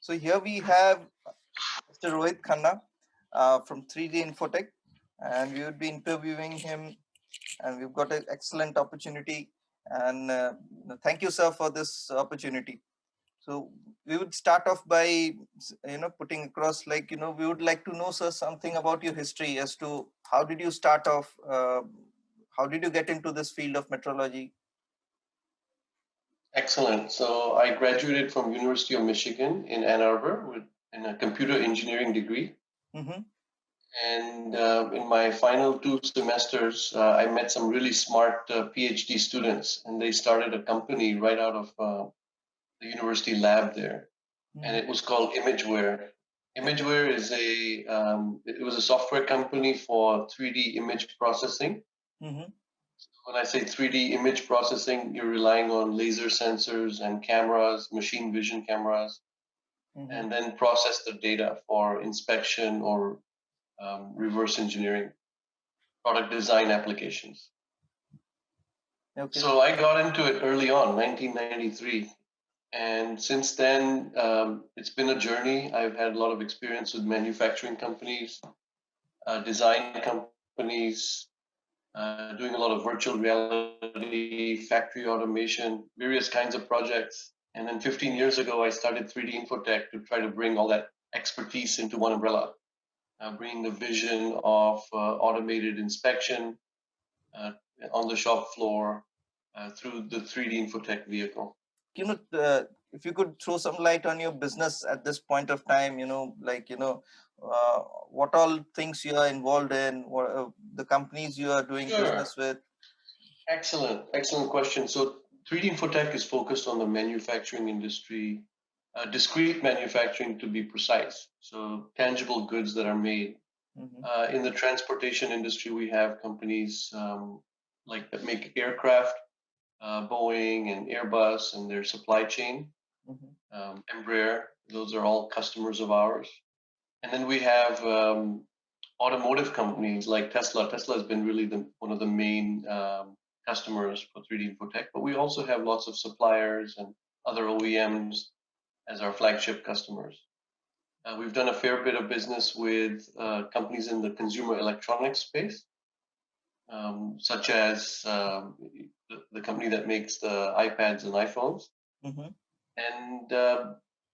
So here we have Mr. Rohit Khanna from 3D Infotech, and we would be interviewing him, and we've got an excellent opportunity. And thank you, sir, for this opportunity. So we would start off by putting across, we would like to know, sir, something about your history as to how did you start off, how did you get into this field of metrology? Excellent. So I graduated from University of Michigan in Ann Arbor in a computer engineering degree. Mm-hmm. And in my final 2 semesters, I met some really smart PhD students, and they started a company right out of the university lab there, and it was called Imageware. Imageware is it was a software company for 3D image processing. Mm-hmm. When I say 3D image processing, you're relying on laser sensors and cameras, machine vision cameras, and then process the data for inspection or reverse engineering, product design applications. Okay. So I got into it early on, 1993. And since then, it's been a journey. I've had a lot of experience with manufacturing companies, design companies, doing a lot of virtual reality, factory automation, various kinds of projects. And then 15 years ago, I started 3D Infotech to try to bring all that expertise into one umbrella, bringing the vision of automated inspection on the shop floor through the 3D Infotech vehicle. If you could throw some light on your business at this point of time, what all things you are involved in, what the companies you are doing business with. Excellent question. So 3D Infotech is focused on the manufacturing industry, discrete manufacturing to be precise. So tangible goods that are made. In the transportation industry, we have companies that make aircraft, Boeing and Airbus and their supply chain, Embraer. Those are all customers of ours. And then we have automotive companies like Tesla. Tesla has been really one of the main customers for 3D Infotech, but we also have lots of suppliers and other OEMs as our flagship customers. We've done a fair bit of business with companies in the consumer electronics space, such as the company that makes the iPads and iPhones,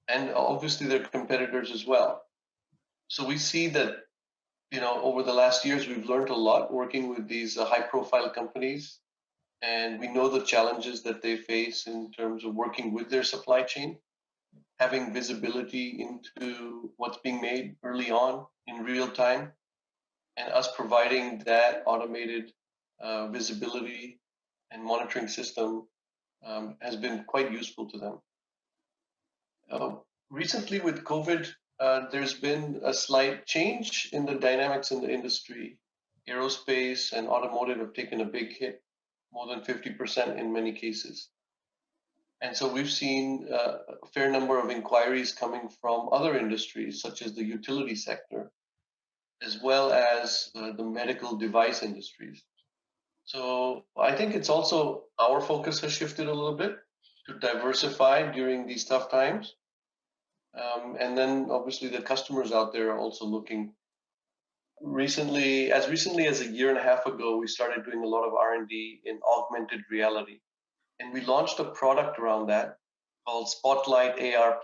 and obviously their competitors as well. So we see that over the last years we've learned a lot working with these high-profile companies, and we know the challenges that they face in terms of working with their supply chain, having visibility into what's being made early on in real time, and us providing that automated visibility and monitoring system has been quite useful to them. Recently with COVID, there's been a slight change in the dynamics in the industry. Aerospace and automotive have taken a big hit, more than 50% in many cases. And so we've seen a fair number of inquiries coming from other industries, such as the utility sector, as well as the medical device industries. So I think it's also our focus has shifted a little bit to diversify during these tough times. And then obviously the customers out there are also looking. Recently as a year and a half ago, we started doing a lot of R&D in augmented reality. And we launched a product around that called Spotlight AR++,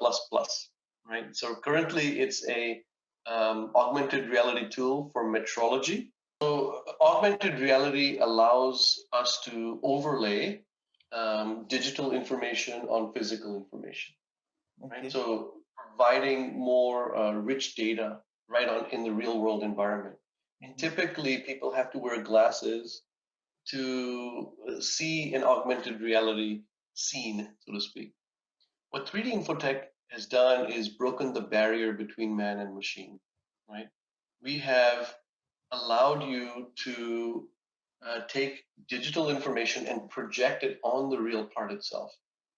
right? So currently it's a augmented reality tool for metrology. So augmented reality allows us to overlay digital information on physical information, right? So providing more rich data right on in the real world environment. And typically people have to wear glasses to see an augmented reality scene, so to speak. What 3D Infotech has done is broken the barrier between man and machine, right? We have allowed you to take digital information and project it on the real part itself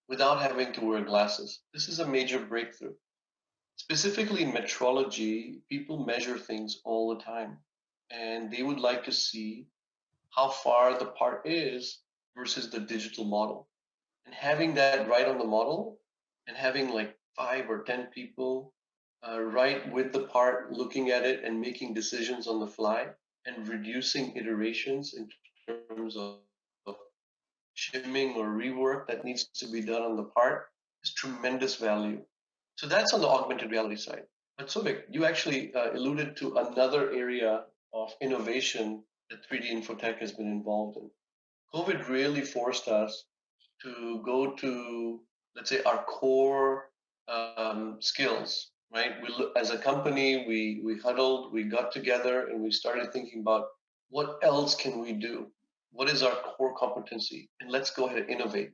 without having to wear glasses. This is a major breakthrough. Specifically in metrology, people measure things all the time, and they would like to see how far the part is versus the digital model. And having that right on the model and having like 5 or 10 people, right with the part, looking at it and making decisions on the fly, and reducing iterations in terms of shimming or rework that needs to be done on the part is tremendous value. So that's on the augmented reality side. But Sobek, you actually alluded to another area of innovation that 3D Infotech has been involved in. COVID really forced us to go to, let's say, our core skills, right? As a company, we huddled, we got together, and we started thinking about what else can we do? What is our core competency? And let's go ahead and innovate.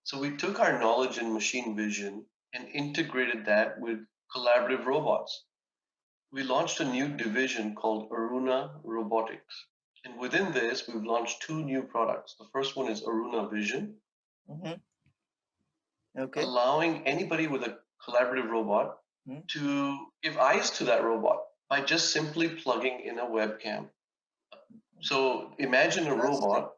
So we took our knowledge in machine vision and integrated that with collaborative robots. We launched a new division called Aruna Robotics. And within this, we've launched two new products. The first one is Aruna Vision, Mm-hmm. Okay. allowing anybody with a collaborative robot to give eyes to that robot by just simply plugging in a webcam. So imagine a robot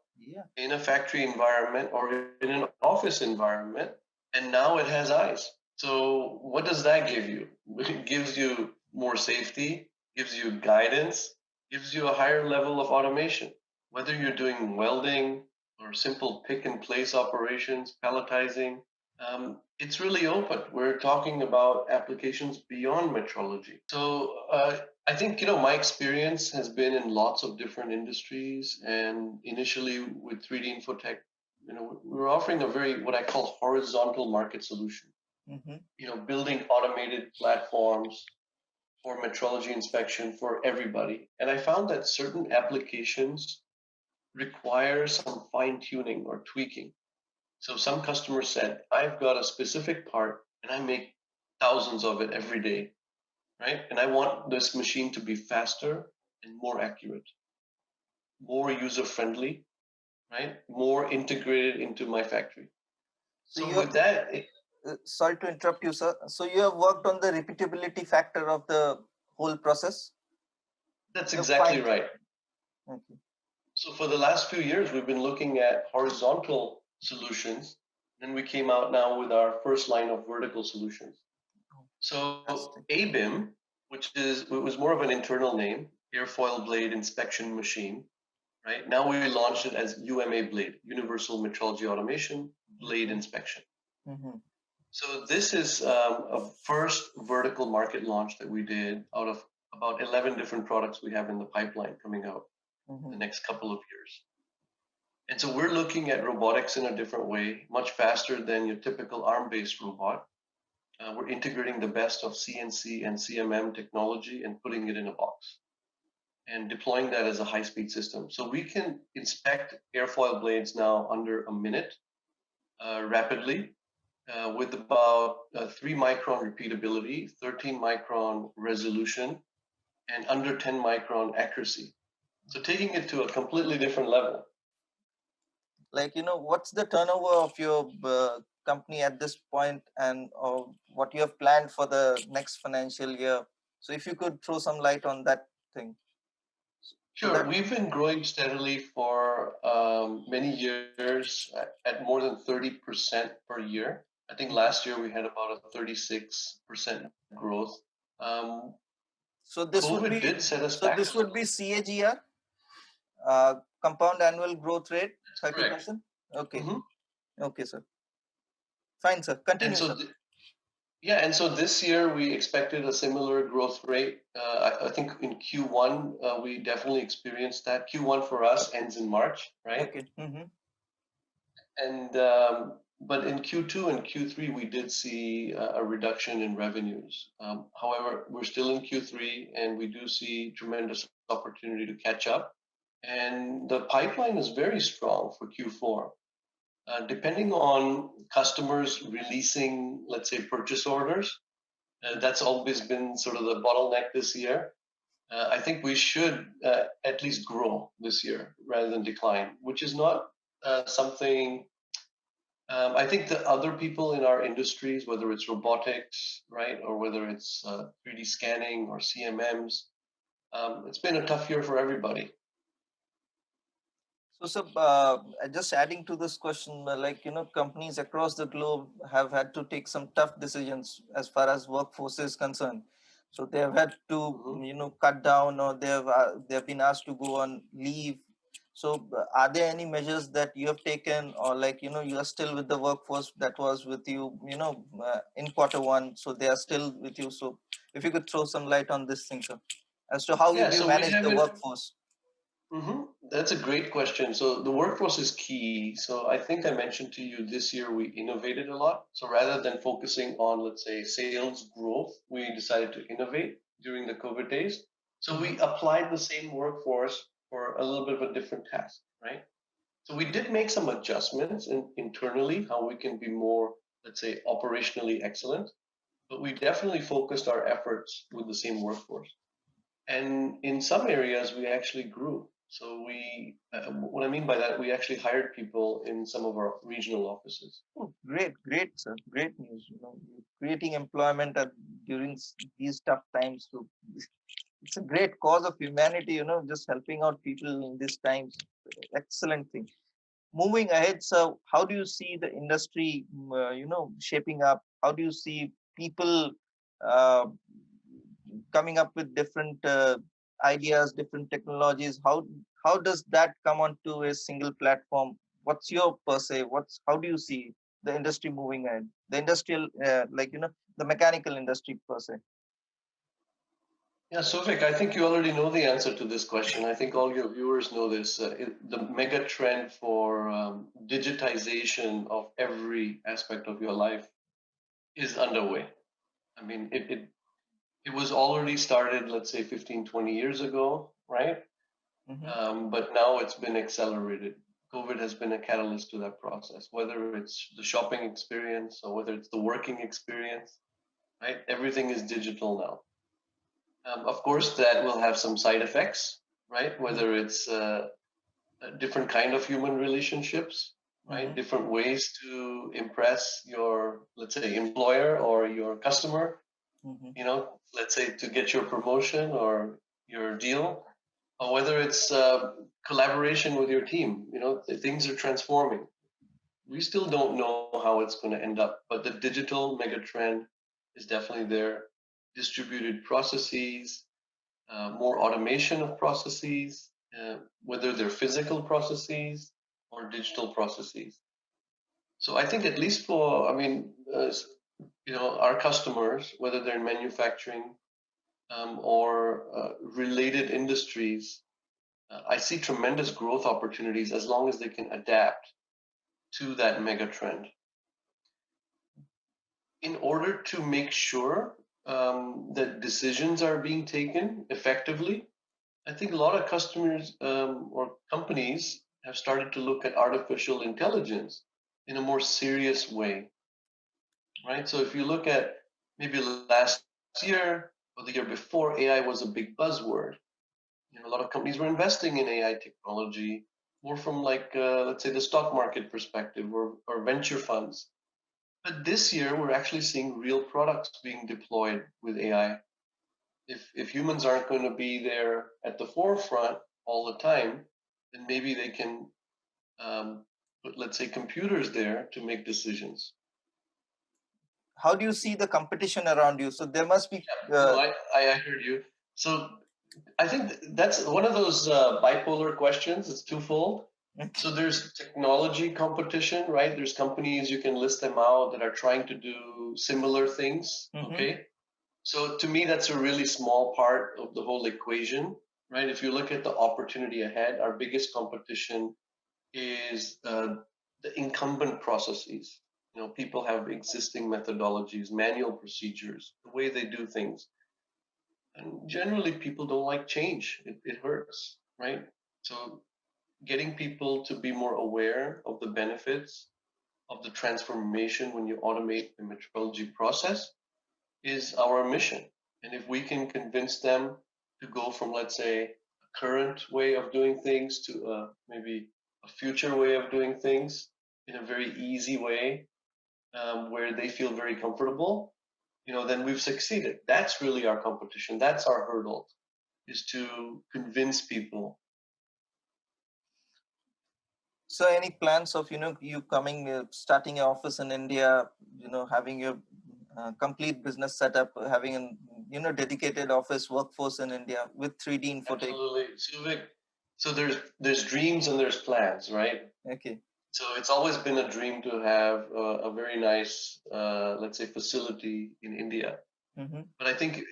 in a factory environment or in an office environment, and now it has eyes. So what does that give you? It gives you more safety, gives you guidance, gives you a higher level of automation. Whether you're doing welding or simple pick and place operations, palletizing, it's really open. We're talking about applications beyond metrology. So I think, my experience has been in lots of different industries, and initially with 3D Infotech, we're offering a very, what I call, horizontal market solution. Building automated platforms for metrology inspection for everybody. And I found that certain applications require some fine tuning or tweaking. So some customers said, I've got a specific part and I make thousands of it every day, right? And I want this machine to be faster and more accurate, more user friendly, right? More integrated into my factory. So with that, sorry to interrupt you, sir. So you have worked on the repeatability factor of the whole process? That's exactly right. Okay. So for the last few years, we've been looking at horizontal solutions. Then we came out now with our first line of vertical solutions. So ABIM, it was more of an internal name, airfoil blade inspection machine, right? Now we launched it as UMA blade, Universal Metrology Automation Blade Inspection. So this is a first vertical market launch that we did out of about 11 different products we have in the pipeline coming out the next couple of years. And so we're looking at robotics in a different way, much faster than your typical ARM-based robot. We're integrating the best of CNC and CMM technology and putting it in a box and deploying that as a high-speed system. So we can inspect airfoil blades now under a minute rapidly with about 3 micron repeatability, 13 micron resolution, and under 10 micron accuracy. So taking it to a completely different level. Like, what's the turnover of your company at this point, and what you have planned for the next financial year? So if you could throw some light on that thing. Sure. We've been growing steadily for many years at more than 30% per year. I think last year we had about a 36% growth. So this COVID did set us back. This would be CAGR, compound annual growth rate, 30%. Okay. Okay, sir. Fine, sir. Continue, sir. And so this year we expected a similar growth rate. I think in Q1 we definitely experienced that. Q1 for us ends in March, right? Okay. And but in Q2 and Q3 we did see a reduction in revenues. However, we're still in Q3 and we do see tremendous opportunity to catch up. And the pipeline is very strong for Q4. Depending on customers releasing, let's say, purchase orders, that's always been sort of the bottleneck this year. I think we should at least grow this year rather than decline, which is not something. I think the other people in our industries, whether it's robotics, right, or whether it's 3D scanning or CMMs, it's been a tough year for everybody. So, just adding to this question, like, companies across the globe have had to take some tough decisions as far as workforce is concerned. So they have had to, Mhm. cut down, or they have been asked to go on leave. So, are there any measures that you have taken, or like, you are still with the workforce that was with you, in quarter 1? So they are still with you. So, if you could throw some light on this thing, sir, as to how Yeah, have you so we managed the haven't. workforce? That's a great question. So the workforce is key. So I think I mentioned to you this year we innovated a lot. So rather than focusing on, let's say, sales growth, we decided to innovate during the COVID days. So we applied the same workforce for a little bit of a different task, right? So we did make some adjustments internally, how we can be more, let's say, operationally excellent. But we definitely focused our efforts with the same workforce. And in some areas, we actually grew. So what I mean by that, we actually hired people in some of our regional offices. Oh, great, great, sir. Great news. Creating employment during these tough times. So it's a great cause of humanity. Just helping out people in these times. Excellent thing. Moving ahead, sir, how do you see the industry, shaping up? How do you see people uh, coming up with different ideas, different technologies? How does that come onto a single platform? What's your per se? How do you see the industry moving ahead? The industrial, the mechanical industry per se. Yeah, Sofik, I think you already know the answer to this question. I think all your viewers know this. The mega trend for digitization of every aspect of your life is underway. I mean, it was already started, let's say 15, 20 years ago, right? Mm-hmm. But now it's been accelerated. COVID has been a catalyst to that process, whether it's the shopping experience or whether it's the working experience, right? Everything is digital now. Of course, that will have some side effects, right? Whether it's a different kind of human relationships, right? Mm-hmm. Different ways to impress your, let's say, employer or your customer, Mm-hmm. let's say to get your promotion or your deal, or whether it's collaboration with your team. Things are transforming. We still don't know how it's going to end up, but the digital megatrend is definitely there. Distributed processes, more automation of processes, whether they're physical processes or digital processes. So I think at least for, I mean, our customers, whether they're in manufacturing or related industries, I see tremendous growth opportunities as long as they can adapt to that mega trend. In order to make sure that decisions are being taken effectively, I think a lot of customers or companies have started to look at artificial intelligence in a more serious way, right? So if you look at maybe last year or the year before, AI was a big buzzword. A lot of companies were investing in AI technology more from like let's say the stock market perspective or venture funds. But this year we're actually seeing real products being deployed with AI. If humans aren't going to be there at the forefront all the time, then maybe they can put, let's say, computers there to make decisions. How do you see the competition around you? So there must be. No, I heard you. So I think that's one of those bipolar questions. It's twofold. So there's technology competition, right? There's companies, you can list them out, that are trying to do similar things. Mm-hmm. Okay. So to me, that's a really small part of the whole equation, right? If you look at the opportunity ahead, our biggest competition is the incumbent processes. People have existing methodologies, manual procedures, the way they do things. And generally, people don't like change. It hurts, right? So getting people to be more aware of the benefits of the transformation when you automate the metrology process is our mission. And if we can convince them to go from, let's say, a current way of doing things to maybe a future way of doing things in a very easy way, where they feel very comfortable, then we've succeeded. That's really our competition. That's our hurdle, is to convince people. So any plans of, you coming, starting your office in India, having your complete business setup, having an, dedicated office workforce in India with 3D Infotech? Absolutely. So there's dreams and there's plans, right? Okay. So it's always been a dream to have a very nice, let's say, facility in India. Mm-hmm. But I think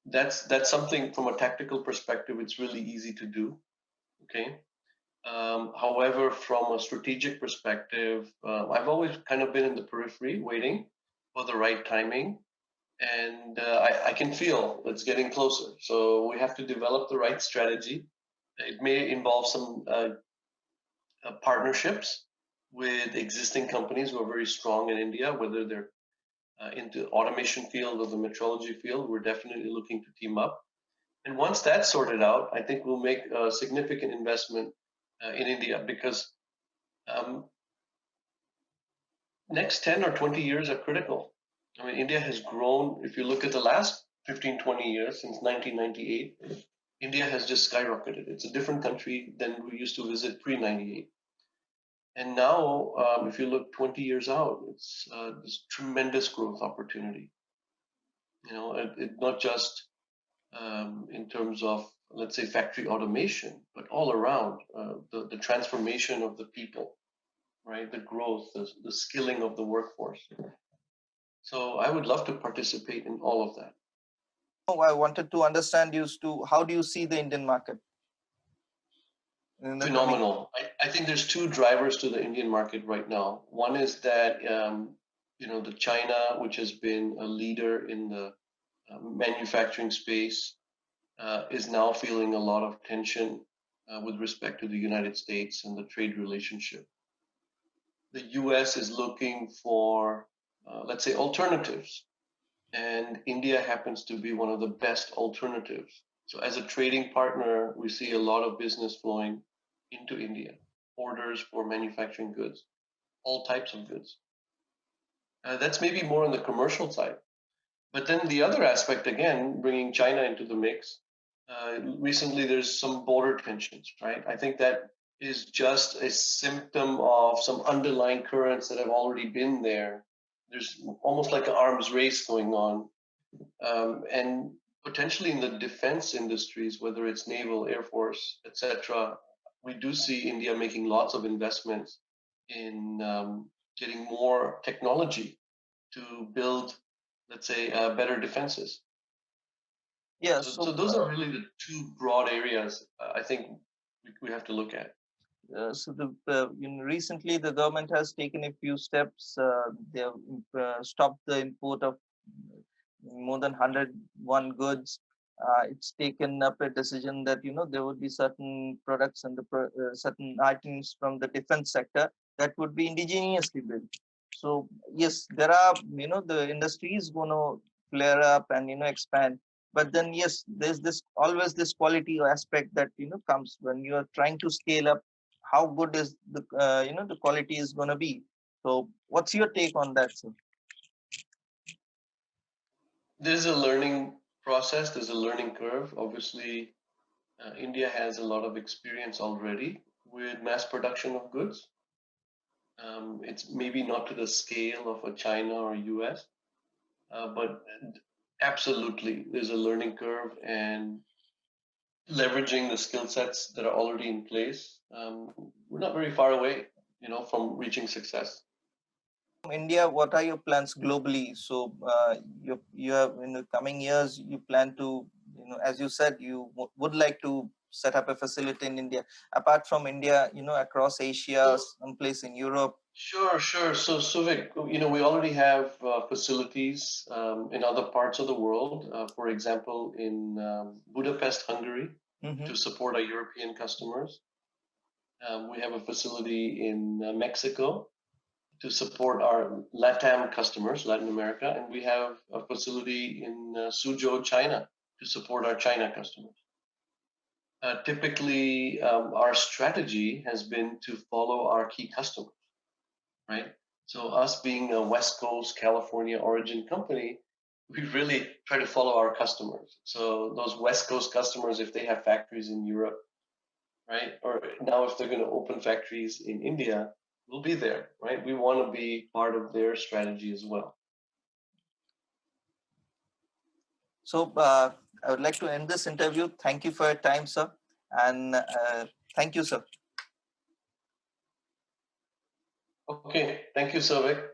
that's something from a tactical perspective. It's really easy to do. Okay. However, from a strategic perspective, I've always kind of been in the periphery, waiting for the right timing, and I can feel it's getting closer. So we have to develop the right strategy. It may involve some partnerships with existing companies who are very strong in India, whether they're into automation field or the metrology field. We're definitely looking to team up. And once that's sorted out, I think we'll make a significant investment in India because next 10 or 20 years are critical. I mean, India has grown. If you look at the last 15, 20 years since 1998, India has just skyrocketed. It's a different country than we used to visit pre 98. And now, if you look 20 years out, it's this tremendous growth opportunity. Not just in terms of, let's say, factory automation, but all around the transformation of the people, right? The growth, the skilling of the workforce. So I would love to participate in all of that. Oh, I wanted to understand you to how do you see the Indian market? Phenomenal. I think there's two drivers to the Indian market right now. One is that the China, which has been a leader in the manufacturing space, is now feeling a lot of tension with respect to the United States and the trade relationship. The US is looking for, let's say, alternatives, and India happens to be one of the best alternatives. So, as a trading partner, we see a lot of business flowing into India, orders for manufacturing goods, all types of goods. That's maybe more on the commercial side. But then the other aspect, again, bringing China into the mix, recently there's some border tensions, right? I think that is just a symptom of some underlying currents that have already been there. There's almost like an arms race going on. And potentially in the defense industries, whether it's naval, air force, etc., we do see India making lots of investments in getting more technology to build, let's say, better defenses. Yeah. So those are really the two broad areas I think we have to look at. Recently the government has taken a few steps. They have stopped the import of more than 101 goods. It's taken up a decision that there would be certain products and certain items from the defense sector that would be indigenously built. So yes, there are the industry is going to flare up and expand. But then yes, there's this always this quality aspect that comes when you are trying to scale up. How good is the the quality is going to be? So what's your take on that, sir? There's a learning process, there's a learning curve. Obviously, India has a lot of experience already with mass production of goods. It's maybe not to the scale of a China or US, but absolutely there's a learning curve, and leveraging the skill sets that are already in place, we're not very far away, from reaching success. India, what are your plans globally? So you have in the coming years, you plan to, as you said, you would like to set up a facility in India. Apart from India, across Asia, someplace in Europe. Sure. So Suvik, we already have facilities in other parts of the world. For example, in Budapest, Hungary, to support our European customers. We have a facility in Mexico to support our LATAM customers, Latin America, and we have a facility in Suzhou, China, to support our China customers. Typically, our strategy has been to follow our key customers, right? So us being a West Coast, California origin company, we really try to follow our customers. So those West Coast customers, if they have factories in Europe, right? Or now if they're going to open factories in India, we'll be there, right? We want to be part of their strategy as well. So I would like to end this interview. Thank you for your time, sir. And thank you, sir. Okay, thank you, Savik.